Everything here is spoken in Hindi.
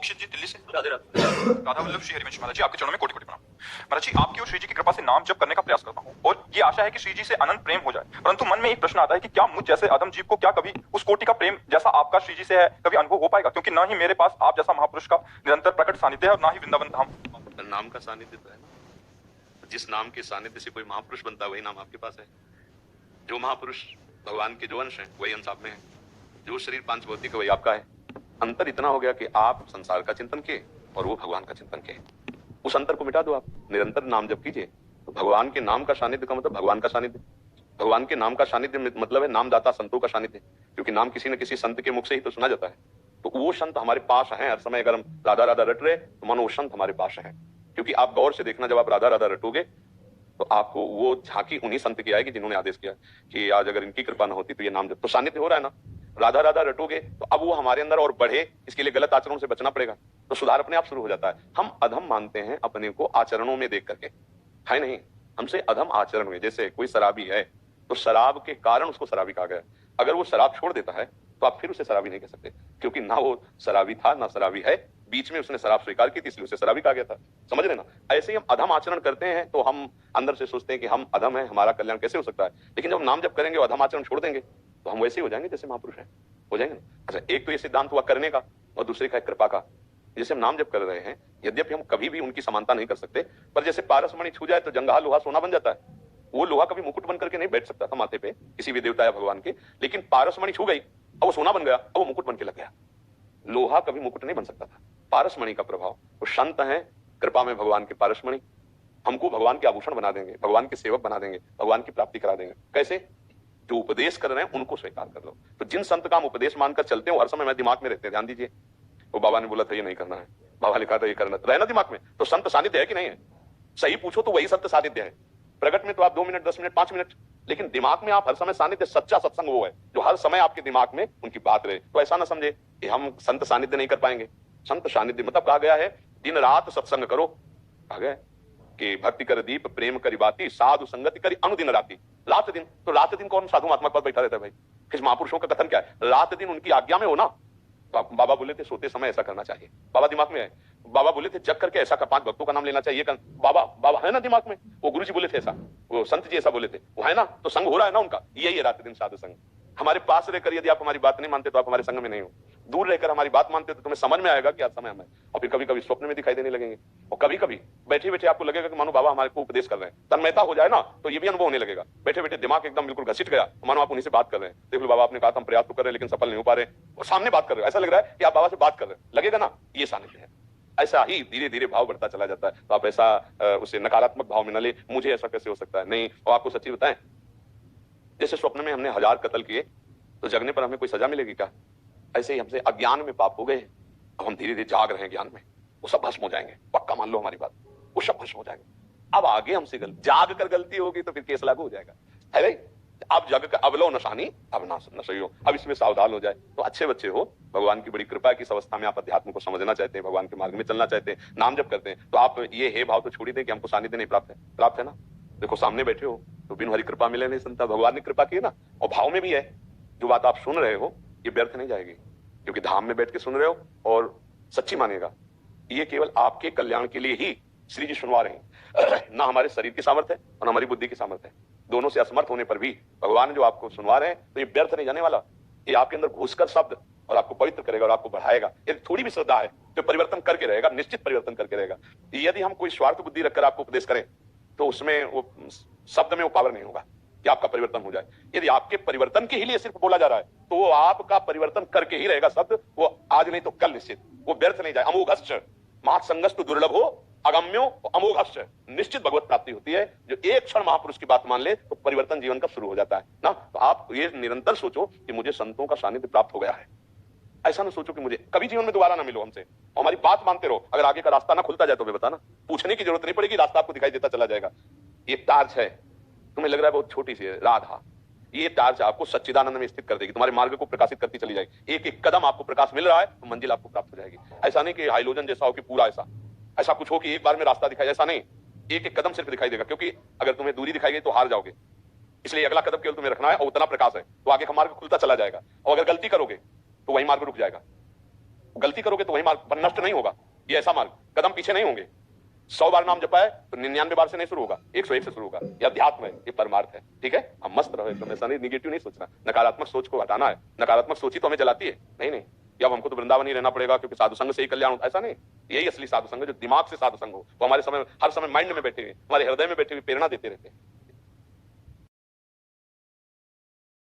दीक्षित जी दिल्ली से। राधे राधे। राधा वल्लभ श्री हरिवंश महाराज जी, आपके चरणों में कोटि कोटि प्रणाम। महाराज जी, आपकी और श्री जी की कृपा से नाम जप करने का प्रयास करता हूँ और ये आशा है कि श्री जी से अनंत प्रेम हो जाए। परंतु मन में एक प्रश्न आता है कि क्या मुझ जैसे अधम जीव को क्या कभी उस कोटि का प्रेम जैसा आपका श्री जी से है कभी अनुभव हो पाएगा? क्योंकि न ही मेरे पास आप जैसा महापुरुष का निरंतर प्रकट सानिध्य है और ना ही वृंदावन धाम। नाम का सानिध्य तो है ना, जिस नाम के सानिध्य से कोई महापुरुष बनता है वही नाम आपके पास है। जो महापुरुष भगवान के जो अंश हैं वही अंश आप में है। जो शरीर पांच भौतिक है वही आपका है। अंतर इतना हो गया कि आप संसार का चिंतन किए और वो भगवान का चिंतन किए। उस अंतर को मिटा दो, आप निरंतर नाम जप कीजिए। तो भगवान के नाम का सानिध्य का मतलब भगवान का सानिध्य। भगवान के नाम का सानिध्य मतलब है नामदाता संतों का सानिध्य, क्योंकि नाम किसी न किसी संत के मुख से ही तो सुना जाता है। तो वो संत हमारे पास हैं हर समय। अगर हम राधा राधा रट रहे तो मानो वो संत हमारे पास है। क्योंकि आप गौर से देखना, जब आप राधा राधा रटोगे तो आपको वो झांकी उन्हीं संत की आएगी जिन्होंने आदेश किया कि आज अगर इनकी कृपा न होती तो ये नाम जप। तो सानिध्य हो रहा है ना, राधा राधा रटोगे तो अब वो हमारे अंदर और बढ़े, इसके लिए गलत आचरणों से बचना पड़ेगा। तो सुधार अपने आप शुरू हो जाता है। हम अधम मानते हैं अपने को आचरणों में देख करके, है नहीं, हमसे अधम आचरण में। जैसे कोई शराबी है तो शराब के कारण उसको शराबी कहा गया। अगर वो शराब छोड़ देता है तो आप फिर उसे शराबी नहीं कह सकते, क्योंकि ना वो शराबी था ना शराबी है, बीच में उसने शराब स्वीकार की थी इसलिए उसे शराबी कहा गया था। समझ रहे ना? ऐसे ही हम अधम आचरण करते हैं तो हम अंदर से सोचते हैं कि हम अधम हैं, हमारा कल्याण कैसे हो सकता है। लेकिन जब नाम जब करेंगे और अधम आचरण छोड़ देंगे तो हम वैसे ही हो जाएंगे जैसे महापुरुष हैं, हो जाएंगे ना। अच्छा, एक तो ये सिद्धांत हुआ करने का और दूसरे का कृपा का। जैसे हम नाम जप कर रहे हैं, यद्यपि हम कभी भी उनकी समानता नहीं कर सकते, पर जैसे पारस मणि छू जाए तो जंगहा लोहा सोना बन जाता है। वो लोहा कभी मुकुट बन करके नहीं बैठ सकता था माथे पे किसी भी देवता या भगवान के, लेकिन पारस मणि छू गई अब वो सोना बन गया, अब वो मुकुट बन के लग गया। लोहा कभी मुकुट नहीं बन सकता था। पारस मणि का प्रभाव, वो संत है कृपा में भगवान के पारस मणि, हमको भगवान के आभूषण बना देंगे, भगवान के सेवक बना देंगे, भगवान की प्राप्ति करा देंगे। कैसे? जो उपदेश कर रहे हैं उनको स्वीकार कर लो। तो जिन संत का हम उपदेश मानकर चलते हैं वो हर समय मेरे दिमाग में रहते हैं। ध्यान दीजिए, वो बाबा ने बोला था ये नहीं करना है, बाबा लिखा था ये करना, रहना दिमाग में। तो संत सानिध्य है कि नहीं है? सही पूछो तो वही संत सानिध्य है। प्रकट में तो आप 2 मिनट 10 मिनट 5 मिनट, लेकिन दिमाग में आप हर समय सानिध्य, सच्चा सत्संग वो है जो हर समय आपके दिमाग में उनकी बात रहे। तो ऐसा ना समझे कि हम संत सानिध्य नहीं कर पाएंगे। संत सानिध्य मतलब कहा गया है दिन रात सत्संग करो। कहा गया कि भक्ति कर दीप प्रेम करी बाती साधु संगति करी अनुदिन राती। रात दिन, तो रात दिन कौन साधु महात्मा पर बैठा रहता है भाई? किस महापुरुषों का कथन क्या है? रात दिन उनकी आज्ञा में हो ना। तो बाबा बोले थे सोते समय ऐसा करना चाहिए, बाबा दिमाग में है। बाबा बोले थे जग करके ऐसा कर, 5 भक्तों का नाम लेना चाहिए, बाबा बाबा है ना दिमाग में। वो गुरु जी बोले थे ऐसा, वो संत जी ऐसा बोले थे, वो है ना। तो संग हो रहा है ना उनका, यही है रात दिन साधु संग। हमारे पास रहकर यदि आप हमारी बात नहीं मानते तो आप हमारे संग में नहीं हो। दूर रहकर हमारी बात मानते तो तुम्हें समझ में आएगा कि आज समय हमें, और फिर कभी कभी स्वप्न में दिखाई देने लगेंगे, और कभी कभी बैठे बैठे आपको लगेगा कि मानो बाबा हमारे को उपदेश कर रहे हैं। तन्मयता हो जाए ना तो ये भी अनुभव होने लगेगा। बैठे बैठे दिमाग एकदम बिल्कुल घसीट गया, मानो आप उन्हीं से बात कर रहे हैं। देख लो बाबा आपने कहा था हम प्रयास तो कर रहे हैं लेकिन सफल नहीं हो पा रहे, और सामने बात कर रहे हो, ऐसा लग रहा है कि आप बाबा से बात कर रहे हैं, लगेगा ना, ये सानिध्य है। ऐसा ही धीरे धीरे भाव बढ़ता चला जाता है। तो आप ऐसा उसे नकारात्मक भाव में न ले, मुझे ऐसा कैसे हो सकता है, नहीं। और आपको सच्ची बताएं, जैसे स्वप्न में हमने 1000 कत्ल किए तो जगने पर हमें कोई सजा मिलेगी क्या? ऐसे ही हमसे अज्ञान में पाप हो गए, अब हम धीरे धीरे जाग रहे हैं ज्ञान में, वो सब भस्म हो जाएंगे। पक्का मान लो हमारी बात, वो सब भस्म हो जाएंगे। अब आगे हमसे जाग कर गलती होगी तो फिर केस लागू हो जाएगा, है भाई। अब जग का अब लो नशानी, अब ना सही हो, अब इसमें सावधान हो जाए। तो अच्छे बच्चे हो, भगवान की बड़ी कृपा की इस अवस्था में आप अध्यात्म को समझना चाहते हैं, भगवान के मार्ग में चलना चाहते हैं, नाम जप करते हैं, तो आप ये हे भाव तो छोड़ ही दें कि हमको सानिध्य नहीं प्राप्त है। प्राप्त है ना। देखो सामने बैठे हो तो बिन हरि कृपा मिले नहीं संता, भगवान ने कृपा की ना। और भाव में भी है, जो बात आप सुन रहे हो ये व्यर्थ नहीं जाएगी, क्योंकि धाम में बैठ के सुन रहे हो और सच्ची मानेगा। ये केवल आपके कल्याण के लिए ही श्री जी सुनवा रहे हैं। ना हमारे शरीर की सामर्थ्य है और हमारी बुद्धि की सामर्थ्य है, दोनों से असमर्थ होने पर भी भगवान जो आपको सुनवा रहे हैं तो ये व्यर्थ नहीं जाने वाला। ये आपके अंदर घुसकर शब्द और आपको पवित्र करेगा और आपको बढ़ाएगा। यदि थोड़ी भी श्रद्धा है तो परिवर्तन करके रहेगा, निश्चित परिवर्तन करके रहेगा। यदि हम कोई स्वार्थ बुद्धि रखकर आपको उपदेश करें तो उसमें वो शब्द में वो पावर नहीं होगा कि आपका परिवर्तन हो जाए। यदि आपके परिवर्तन के ही लिए सिर्फ बोला जा रहा है तो वो आपका परिवर्तन करके ही रहेगा शब्द, वो आज नहीं तो कल निश्चित, वो व्यर्थ नहीं जाए। अमोघश्च महासंगस्तु दुर्लभ हो अगम्यो अमोघश्च, निश्चित भगवत प्राप्ति होती है। जो एक क्षण महापुरुष की बात मान ले तो परिवर्तन जीवन का शुरू हो जाता है ना। तो आप ये निरंतर सोचो कि मुझे संतों का सानिध्य प्राप्त हो गया है। ऐसा ना सोचो कि मुझे कभी जीवन में दोबारा ना मिलो हमसे, और हमारी बात मानते रहो। अगर आगे का रास्ता ना खुलता जाए तो बताना, पूछने की जरूरत नहीं पड़ेगी, रास्ता आपको दिखाई देता चला जाएगा। ये टार्च है, तुम्हें लग रहा है बहुत छोटी सी है, राधा, ये टार्च आपको सच्चिदानंद में स्थित कर देगी, तुम्हारे मार्ग को प्रकाशित करती चली जाएगी। एक एक कदम आपको प्रकाश मिल रहा है तो मंजिल आपको प्राप्त हो जाएगी। ऐसा नहीं कि हाइलोजन जैसा हो कि पूरा ऐसा कुछ हो कि एक बार में रास्ता दिखाई, ऐसा नहीं। एक एक कदम सिर्फ दिखाई देगा, क्योंकि अगर तुम्हें दूरी दिखाई गई तो हार जाओगे। इसलिए अगला कदम केवल तुम्हें रखना है और उतना प्रकाश है तो आगे का मार्ग खुलता चला जाएगा। और अगर गलती करोगे तो वही मार्ग रुक जाएगा। गलती करोगे तो वही मार्ग पर नष्ट नहीं होगा, ये ऐसा मार्ग, कदम पीछे नहीं होंगे। 100 बार नाम जपा है तो 99 बार से नहीं शुरू होगा, 101 से शुरू होगा। ये अध्यात्म है, ये परमार्थ है, ठीक है। हम मस्त रहो एकदम, ऐसा नहीं, निगेटिव नहीं सोचना, नकारात्मक सोच को हटाना है। नकारात्मक सोच ही तो हमें जलाती है। नहीं नहीं, अब हमको तो वृंदावन ही रहना पड़ेगा क्योंकि साधु संघ से ही कल्याण होता, ऐसा नहीं। यही असली साधु संघ, जो दिमाग से साधु संघ हो, वो हमारे समय हर समय माइंड में बैठे हुए, हमारे हृदय में बैठे हुए प्रेरणा देते रहते हैं।